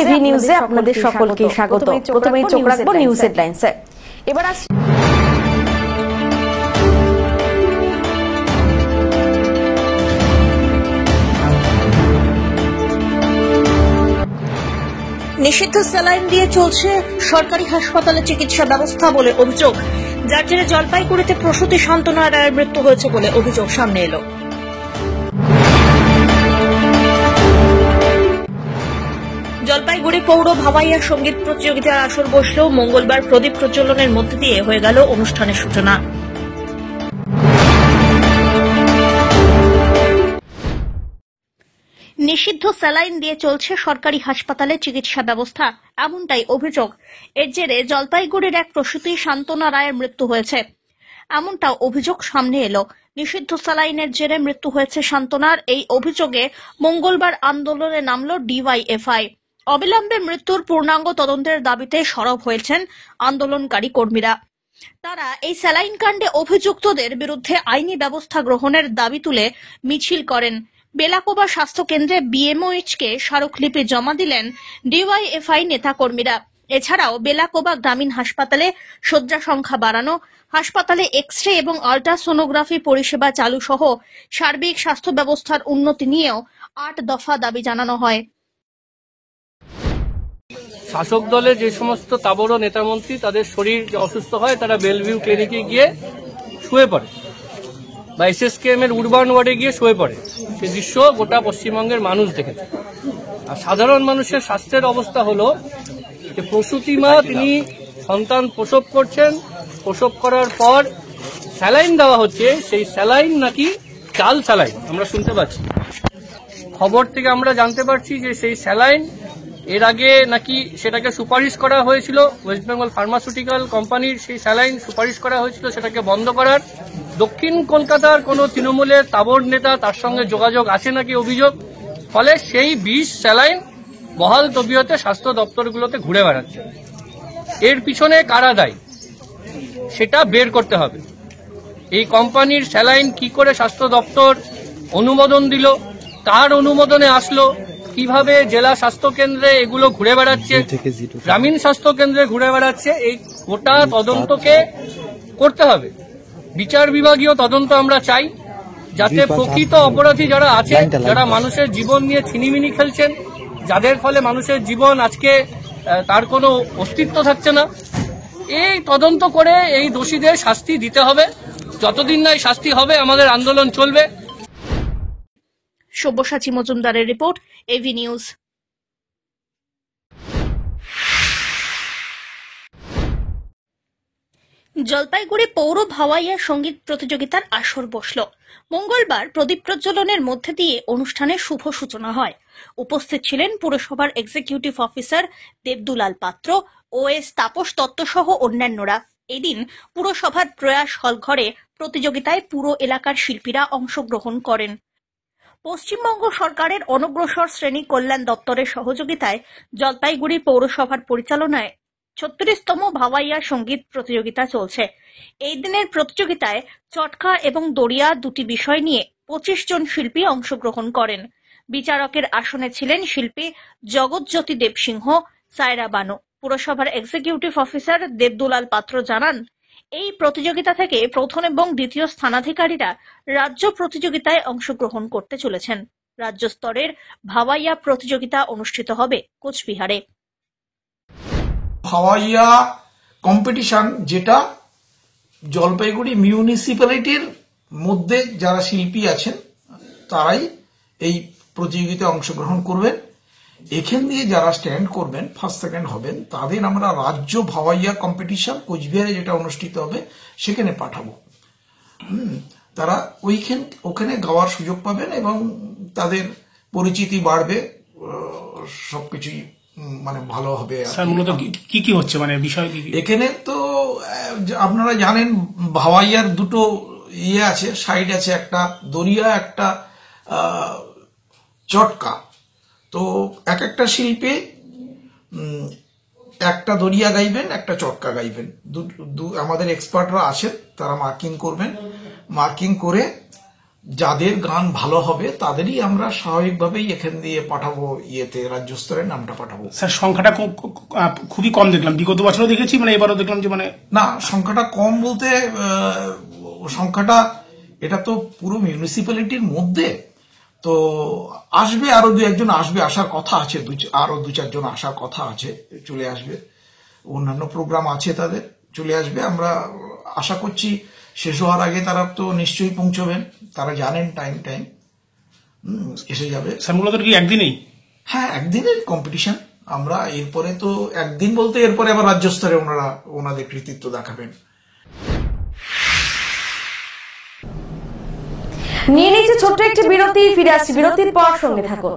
AV নিউজে আপনাদের সকলকে স্বাগত। প্রথমেই চোখ রাখবো নিউজ হেডলাইন্সে। এবার আসছি নিষিদ্ধ স্যালাইন দিয়ে চলছে সরকারি হাসপাতালে চিকিৎসা ব্যবস্থা বলে অভিযোগ, যার জেরে জলপাইগুড়িতে প্রসূতি সান্ত্বনা রায়ের মৃত্যু হয়েছে বলে অভিযোগ সামনে এলো। জলপাইগুড়ি পৌর ভাওয়াইয়া সঙ্গীত প্রতিযোগিতার আসর বসলেও মঙ্গলবার প্রদীপ প্রজ্বলনের মধ্য দিয়ে হয়ে গেল অনুষ্ঠানের সূচনা। নিষিদ্ধ স্যালাইন দিয়ে চলছে সরকারি হাসপাতালে চিকিৎসা ব্যবস্থা, এমনটাই অভিযোগ। এর জেরে জলপাইগুড়ির এক প্রসূতি সান্ত্বনা রায়ের মৃত্যু হয়েছে, এমনটাও অভিযোগ সামনে এলো। নিষিদ্ধ স্যালাইনের জেরে মৃত্যু হয়েছে সান্ত্বনার, এই অভিযোগে মঙ্গলবার আন্দোলনে নামল ডিওয়াইএফআই। অবিলম্বে মৃত্যুর পূর্ণাঙ্গ তদন্তের দাবিতে সরব হয়েছেন আন্দোলনকারী কর্মীরা। তারা এই স্যালাইন কাণ্ডে অভিযুক্তদের বিরুদ্ধে আইনি ব্যবস্থা গ্রহণের দাবি তুলে মিছিল করেন। বেলাকোবা স্বাস্থ্য কেন্দ্রে বিএমওএইচকে স্মারকলিপি জমা দিলেন ডিওয়াইএফআই নেতাকর্মীরা। এছাড়াও বেলাকোবা গ্রামীণ হাসপাতালে শয্যা সংখ্যা বাড়ানো, হাসপাতালে এক্স রে এবং আল্ট্রাসোনোগ্রাফি পরিষেবা চালু সহ সার্বিক স্বাস্থ্য ব্যবস্থার উন্নতি নিয়েও 8 দফা দাবি জানানো হয়। শাসক দলে যে সমস্ত তাবড় নেতামন্ত্রী তাদের শরীর অসুস্থ হয়, তারা বেলভিউ ক্লিনিকে গিয়ে শুয়ে পড়ে বা এসএসকেএম এর উরবান ওয়ার্ডে গিয়ে শুয়ে পড়ে। সে দৃশ্য গোটা পশ্চিমবঙ্গের মানুষ দেখেছে। আর সাধারণ মানুষের স্বাস্থ্যের অবস্থা হলো যে প্রসূতি মা তিনি সন্তান প্রসব করছেন, প্রসব করার পর স্যালাইন দেওয়া হচ্ছে, সেই স্যালাইন নাকি চাল স্যালাইন আমরা শুনতে পাচ্ছি। খবর থেকে আমরা জানতে পারছি যে সেই স্যালাইন এর আগে নাকি সেটাকে সুপারিশ করা হয়েছিল, ওয়েস্ট বেঙ্গল ফার্মাসিউটিক্যাল কোম্পানির সেই স্যালাইন সুপারিশ করা হয়েছিল সেটাকে বন্ধ করার। দক্ষিণ কলকাতার কোনো তৃণমূলের তাবড় নেতা তার সঙ্গে যোগাযোগ আছে নাকি অভিযোগ, ফলে সেই বিষ স্যালাইন বহাল তবিয়তে স্বাস্থ্য দপ্তরগুলোতে ঘুরে বেড়াচ্ছে। এর পিছনে কারা দায়ী সেটা বের করতে হবে। এই কোম্পানির স্যালাইন কি করে স্বাস্থ্য দপ্তর অনুমোদন দিল, কার অনুমোদনে আসলো, কিভাবে জেলা স্বাস্থ্য কেন্দ্রে এগুলো ঘুরে বেড়াচ্ছে, গ্রামীণ স্বাস্থ্য কেন্দ্রে ঘুরে বেড়াচ্ছে, এই গোটা তদন্তকে করতে হবে। বিচার বিভাগীয় তদন্ত আমরা চাই, যাতে প্রকৃত অপরাধী যারা আছে, যারা মানুষের জীবন নিয়ে ছিনিমিনি খেলছেন, যাদের ফলে মানুষের জীবন আজকে তার কোনো অস্তিত্ব থাকছে না, এই তদন্ত করে এই দোষীদের শাস্তি দিতে হবে। যতদিন না এই শাস্তি হবে আমাদের আন্দোলন চলবে। সব্যসাচী মজুমদারের রিপোর্ট, এভি নিউজ। জলপাইগুড়ি পৌর ভাওয়াইয়া সঙ্গীত প্রতিযোগিতার আসর বসল। মঙ্গলবার প্রদীপ প্রজ্বলনের মধ্যে দিয়ে অনুষ্ঠানের শুভ সূচনা হয়। উপস্থিত ছিলেন পুরসভার এক্সিকিউটিভ অফিসার দেবদুলাল পাত্র, ওএস তাপস দত্ত সহ অন্যান্যরা। এদিন পুরসভার প্রয়াস হলঘরে প্রতিযোগিতায় পুরো এলাকার শিল্পীরা অংশগ্রহণ করেন। পশ্চিমবঙ্গ সরকারের অনগ্রসর শ্রেণী কল্যাণ দপ্তরের সহযোগিতায় জলপাইগুড়ি পৌরসভার পরিচালনায় 36তম ভাওয়াইয়া সঙ্গীত প্রতিযোগিতা চলছে। এই দিনের প্রতিযোগিতায় চটকা এবং দড়িয়া দুটি বিষয় নিয়ে 25 জন শিল্পী অংশগ্রহণ করেন। বিচারকের আসনে ছিলেন শিল্পী জগৎজ্যোতি দেবসিংহ, সায়রা বানু। পুরসভার এক্সিকিউটিভ অফিসার দেবদুলাল পাত্র জানান, এই প্রতিযোগিতা থেকে প্রথম এবং দ্বিতীয় স্থানাধিকারীরা রাজ্য প্রতিযোগিতায় অংশগ্রহণ করতে চলেছেন। রাজ্য স্তরের ভাওয়াইয়া প্রতিযোগিতা অনুষ্ঠিত হবে কোচবিহারে। ভাওয়াইয়া কম্পিটিশন, যেটা জলপাইগুড়ি মিউনিসিপ্যালিটির মধ্যে যারা শিল্পী আছেন তারাই এই প্রতিযোগিতায় অংশগ্রহণ করবেন। এখান দিয়ে যারা স্ট্যান্ড করবেন, ফার্স্ট সেকেন্ড হবেন, তাদের আমরা রাজ্য ভাওয়াইয়া কম্পিটিশন কোচবিহারে যেটা অনুষ্ঠিত হবে সেখানে পাঠাবো। তারা ওখানে গাওয়ার সুযোগ পাবেন এবং তাদের পরিচিতি বাড়বে, সবকিছুই মানে ভালো হবে। মূলত কি কি হচ্ছে, মানে বিষয় কি? এখানে তো আপনারা জানেন ভাওয়াইয়ার দুটো আছে, সাইড আছে, একটা দরিয়া, একটা চটকা। তো এক একটা শিল্পী একটা দরিয়া গাইবেন, একটা চটকা গাইবেন। আমাদের এক্সপার্টরা আছেন, তারা মার্কিং করবেন। মার্কিং করে যাদের গান ভালো হবে তাদেরই আমরা স্বাভাবিকভাবেই এখান দিয়ে পাঠাবো, রাজ্য স্তরের নামটা পাঠাবো। স্যার সংখ্যাটা খুবই কম দেখলাম, বিগত বছরও দেখেছি, মানে এবারও দেখলাম যে না, সংখ্যাটা কম বলতে সংখ্যাটা এটা তো পুরো মিউনিসিপ্যালিটির মধ্যে, তো আসবে আরো 2-1 জন আসবে, আসার কথা আছে, আরো 2-4 জন আসার কথা আছে, চলে আসবে। অন্যান্য প্রোগ্রাম আছে তাদের, চলে আসবে। আমরা আশা করছি শেষ হওয়ার আগে তারা তো নিশ্চয়ই পৌঁছবেন, তারা জানেন টাইম এসে যাবে। স্যার মূলত কি একদিনেই? হ্যাঁ, একদিনের কম্পিটিশন। আমরা এরপরে তো একদিন বলতে এরপরে আবার রাজ্য স্তরে ওনাদের কৃতিত্ব দেখাবেন। নিয়ে নিচ্ছে ছোট্ট একটি বিরতি, ফিরে আসছি বিরতির পর, সঙ্গে থাকুন।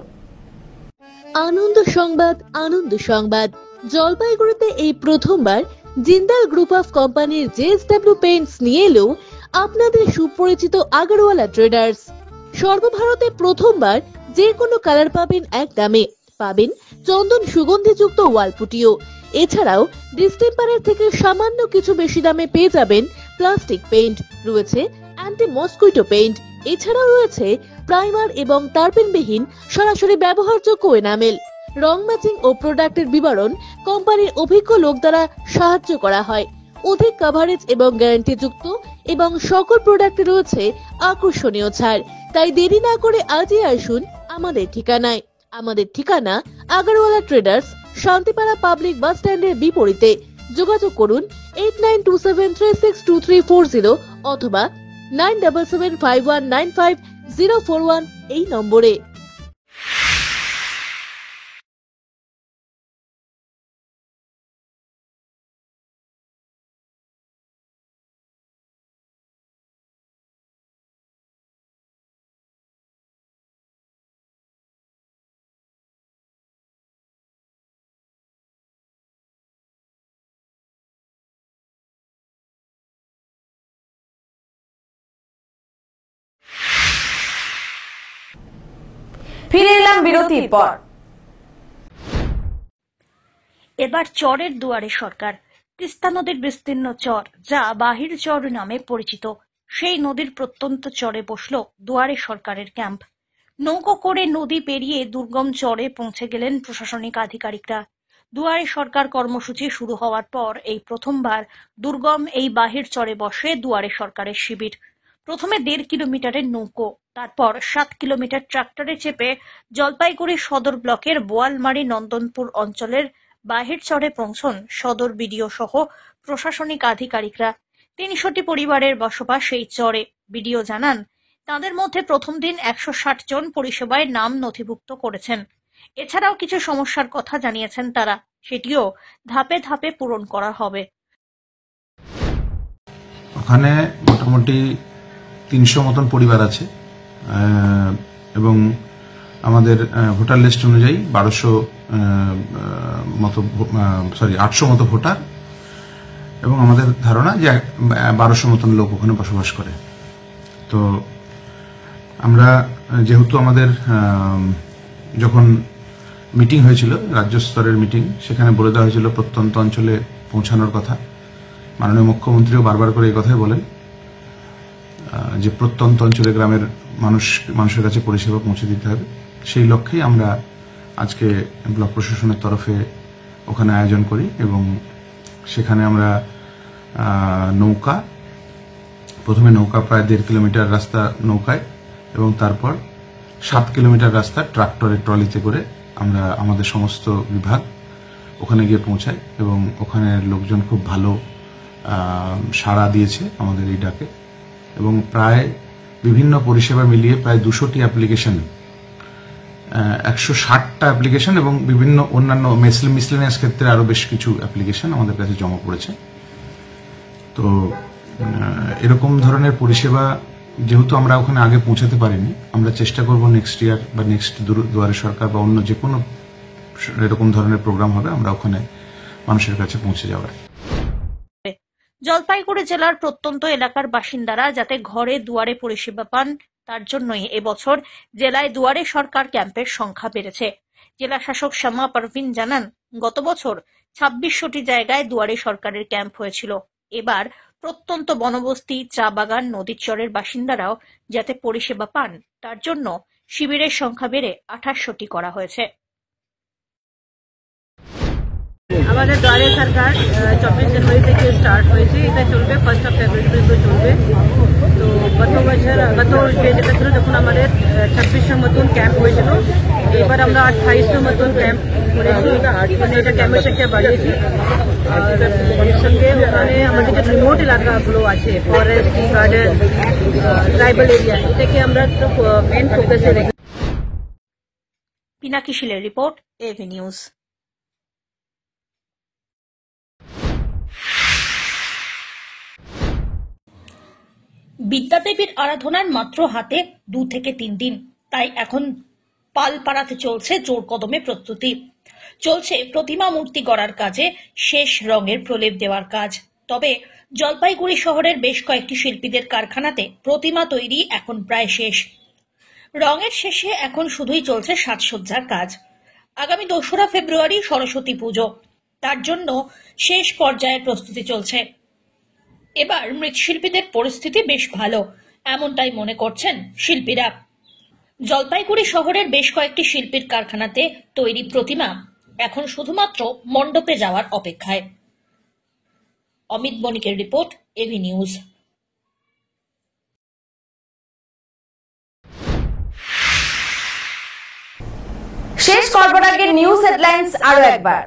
আনন্দ সংবাদ জলপাইগুড়িতে এই প্রথমবার জিন্দাল গ্রুপ অফ কোম্পানির জেএসডব্লিউ পেইন্টস নিয়ে এলো আপনাদের সুপরিচিত আগারওয়ালা ট্রেডার্স। সর্বভারতে প্রথমবার যে কোনো কালার পাবেন এক দামে, পাবেন চন্দন সুগন্ধিযুক্ত ওয়ালপুটিও। এছাড়াও ডিস্টেম্পারের থেকে সামান্য কিছু বেশি দামে পেয়ে যাবেন প্লাস্টিক পেইন্ট, রয়েছে অ্যান্টি মসকুইটো পেইন্ট, এছাড়াও রয়েছে প্রাইমার এবং তারপেনবিহীন সরাসরি ব্যবহারযোগ্য এনামেল। রং ম্যাচিং ও প্রোডাক্টের বিবরণ কোম্পানির অভিজ্ঞ লোক দ্বারা সাহায্য করা হয়। অধিক কভারেজ এবং গ্যারান্টি যুক্ত এবং সকল প্রোডাক্টে রয়েছে আকর্ষণীয় ছাড়। তাই দেরি না করে আজই আসুন আমাদের ঠিকানায়। আমাদের ঠিকানা Agarwala traders, Shantipara public bus স্ট্যান্ডের বিপরীতে। যোগাযোগ করুন 8927362340 অথবা 9775195041 এই নম্বরে। ফিরে এলাম বিরতির পর। এবার চরের দুয়ারে সরকার। তিস্তা নদীর বিস্তীর্ণ চর, যা বাহির চর নামে পরিচিত, সেই নদীর প্রত্যন্ত চরে বসল দুয়ারে সরকারের ক্যাম্প। নৌকো করে নদী পেরিয়ে দুর্গম চরে পৌঁছে গেলেন প্রশাসনিক আধিকারিকরা। দুয়ারে সরকার কর্মসূচি শুরু হওয়ার পর এই প্রথমবার দুর্গম এই বাহির চরে বসে দুয়ারে সরকারের শিবির। প্রথমে 1.5 কিলোমিটারের নৌকো, তারপর 7 কিলোমিটার ট্রাক্টরে চেপে জলপাইগুড়ি সদর ব্লকের বোয়ালমারি নন্দনপুর অঞ্চলের বাহির চরে পৌঁছন সদর বিডিও সহ প্রশাসনিক আধিকারিকরা। 300টি পরিবারের বসবাস এই চরে। বিডিও জানান, তাদের মধ্যে প্রথম দিন 160 জন পরিষেবায় নাম নথিভুক্ত করেছেন। এছাড়াও কিছু সমস্যার কথা জানিয়েছেন তারা, সেটিও ধাপে ধাপে পূরণ করা হবে। ওখানে মোটামুটি 300 মতন পরিবার আছে এবং আমাদের ভোটার লিস্ট অনুযায়ী 800 মতো ভোটার, এবং আমাদের ধারণা যে 1200 মতন লোক ওখানে বসবাস করে। তো আমরা যেহেতু আমাদের যখন মিটিং হয়েছিল, রাজ্য স্তরের মিটিং, সেখানে বলে দেওয়া হয়েছিল প্রত্যন্ত অঞ্চলে পৌঁছানোর কথা। মাননীয় মুখ্যমন্ত্রীও বারবার করে এই কথাই বলেন যে প্রত্যন্ত অঞ্চলে গ্রামের মানুষের কাছে পরিষেবা পৌঁছে দিতে হবে। সেই লক্ষ্যেই আমরা আজকে ব্লক প্রশাসনের তরফে ওখানে আয়োজন করি এবং সেখানে আমরা প্রথমে নৌকা প্রায় 1.5 কিলোমিটার রাস্তা নৌকায়, এবং তারপর 7 কিলোমিটার রাস্তা ট্রাক্টরের ট্রলিতে করে আমরা আমাদের সমস্ত বিভাগ ওখানে গিয়ে পৌঁছাই, এবং ওখানে লোকজন খুব ভালো সাড়া দিয়েছে আমাদের এই ডাকে। এবং প্রায় বিভিন্ন পরিষেবা মিলিয়ে প্রায় 200টি অ্যাপ্লিকেশন, 160টা অ্যাপ্লিকেশন এবং বিভিন্ন অন্যান্য মিসলেনিয়াস ক্ষেত্রে আরো বেশ কিছু অ্যাপ্লিকেশন আমাদের কাছে জমা পড়েছে। তো এরকম ধরনের পরিষেবা যেহেতু আমরা ওখানে আগে পৌঁছাতে পারিনি, আমরা চেষ্টা করব নেক্সট ইয়ার বা নেক্সট দুয়ারে সরকার বা অন্য যে কোনো এরকম ধরনের প্রোগ্রাম হবে, আমরা ওখানে মানুষের কাছে পৌঁছে যাওয়ার। জলপাইগুড়ি জেলার প্রত্যন্ত এলাকার বাসিন্দারা যাতে ঘরে দুয়ারে পরিষেবা পান, তার জন্যই এবছর জেলায় দুয়ারে সরকার ক্যাম্পের সংখ্যা বেড়েছে। জেলা শাসক শ্যামা পারভিন জানান, গত বছর 2600টি জায়গায় দুয়ারে সরকারের ক্যাম্প হয়েছিল। এবার প্রত্যন্ত বনবস্তি, চা বাগান, নদীর চরের বাসিন্দারাও যাতে পরিষেবা পান তার জন্য শিবিরের সংখ্যা বেড়ে 28টি করা হয়েছে। আমাদের দ্বারে সরকার 24 জানুয়ারি থেকে স্টার্ট হয়েছে, এটা চলবে 1 ফেব্রুয়ারি পর্যন্ত চলবে। তো গত যেটা ছিল যখন আমাদের 2600 মতন ক্যাম্প হয়েছিল, এবার আমরা 2800 মতন ক্যাম্প করেছি, মানে এটা ক্যাম্পের সংখ্যা বাড়িয়েছি। আর সঙ্গে ওখানে আমাদের যে রিমোট এলাকাগুলো আছে, forest, tea garden, tribal area, এটাকে আমরা মেন ফোকাসে রেখে। পিনাকি শীলের রিপোর্ট, এভি নিউজ। বিদ্যাদেবীর আরাধনার মাত্র হাতে 2 থেকে 3 দিন, তাই এখন পালপাড়াতে চলছে জোর কদমে প্রস্তুতি। চলছে প্রতিমা মূর্তি গড়ার কাজে শেষ রঙের প্রলেপ দেওয়ার কাজ। তবে জলপাইগুড়ি শহরের বেশ কয়েকটি শিল্পীদের কারখানাতে প্রতিমা তৈরি এখন প্রায় শেষ। রঙের শেষে এখন শুধুই চলছে সাজসজ্জার কাজ। আগামী 2রা ফেব্রুয়ারি সরস্বতী পুজো, তার জন্য শেষ পর্যায়ের প্রস্তুতি চলছে। এবার মৃৎশিল্পীদের পরিস্থিতি বেশ ভালো, এমনটাই মনে করছেন শিল্পীরা। জলপাইগুড়ি শহরের বেশ কয়েকটি শিল্পীর কারখানাতে তৈরি প্রতিমা এখন শুধুমাত্র মণ্ডপে যাওয়ার অপেক্ষায়। অমিত বণিকের রিপোর্ট, এভি নিউজ। শেষ করবার আগে নিউজ হেডলাইন্স আরো একবার।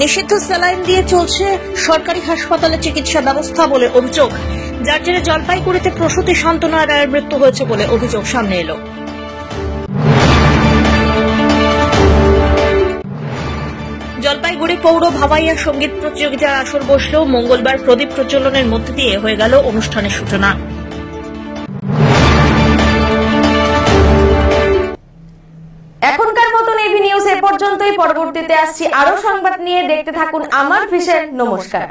নিষিদ্ধ স্যালাইন দিয়ে চলছে সরকারি হাসপাতালে চিকিৎসা ব্যবস্থা বলে অভিযোগ, যার জেরে জলপাইগুড়িতে প্রসূতি শান্তনা রায়ের মৃত্যু হয়েছে বলে অভিযোগ সামনে এলো। জলপাইগুড়ি পৌর ভাওয়াইয়া সঙ্গীত প্রতিযোগিতার আসর বসলেও মঙ্গলবার প্রদীপ প্রজ্বলনের মধ্যে দিয়ে হয়ে গেল অনুষ্ঠানের সূচনা। এখনকার মতন এভি নিউজ এ পর্যন্তই। পরবর্তীতে আসছি আরো সংবাদ নিয়ে, দেখতে থাকুন আমার ভিশন। নমস্কার।